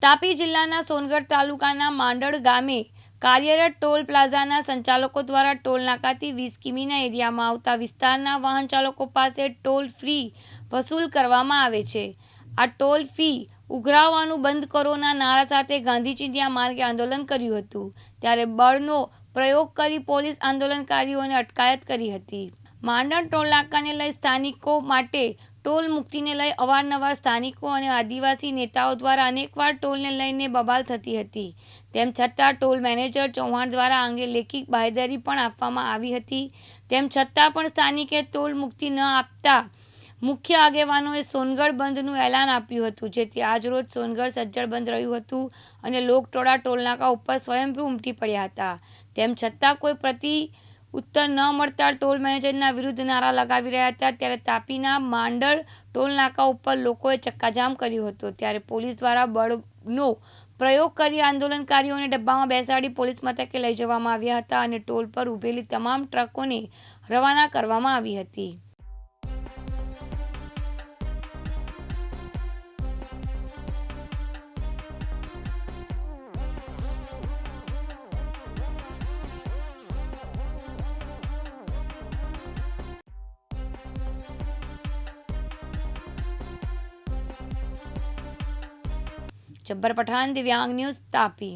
તાપી જિલ્લાના સોનગઢ તાલુકાના માંડળ ગામે કાર્યરત ટોલ પ્લાઝાના સંચાલકો દ્વારા ટોલ નાકાથી 20 કિમીના એરિયામાં આવતા વિસ્તારના વાહન ચાલકો પાસે ટોલ ફ્રી વસૂલ કરવામાં આવે છે. આ ટોલ ફી ઉઘરાવવાનું બંધ કરોના નારા સાથે ગાંધી ચિંધ્યા માર્ગે આંદોલન કર્યું હતું. ત્યારે બળનો પ્રયોગ કરી પોલીસ આંદોલનકારીઓને અટકાયત કરી હતી. માંડળ ટોલ નાકાને લઈ સ્થાનિકો માટે ટોલ મુક્તિને લઈ અવારનવાર સ્થાનિકો અને આદિવાસી નેતાઓ દ્વારા અનેકવાર ટોલને લઈને બબાલ થતી હતી. તેમ છતાં ટોલ મેનેજર ચૌહાણ દ્વારા આ અંગે લેખિત બાંહેધરી પણ આપવામાં આવી હતી. તેમ છતાં પણ સ્થાનિકે ટોલ મુક્તિ ન આપતા મુખ્ય આગેવાનોએ સોનગઢ બંધનું એલાન આપ્યું હતું, જેથી આજરોજ સોનગઢ સજ્જડ બંધ રહ્યું હતું અને લોકટોળા ટોલનાકા ઉપર સ્વયંભૂ ઉમટી પડ્યા હતા. તેમ છતાં કોઈ પ્રતિ ઉત્તર ન મળતા ટોલ મેનેજરના વિરુદ્ધ નારા લગાવી રહ્યા હતા. ત્યારે તાપીના માંડળ ટોલ નાકા ઉપર લોકોએ ચક્કાજામ કર્યો હતો. ત્યારે પોલીસ દ્વારા બળનો પ્રયોગ કરી આંદોલનકારીઓને ડબ્બામાં બેસાડી પોલીસ મથકે લઈ જવામાં આવ્યા હતા અને ટોલ પર ઊભેલી તમામ ટ્રકોને રવાના કરવામાં આવી હતી. जब्बर पठान, दिव्यांग न्यूज़, तापी।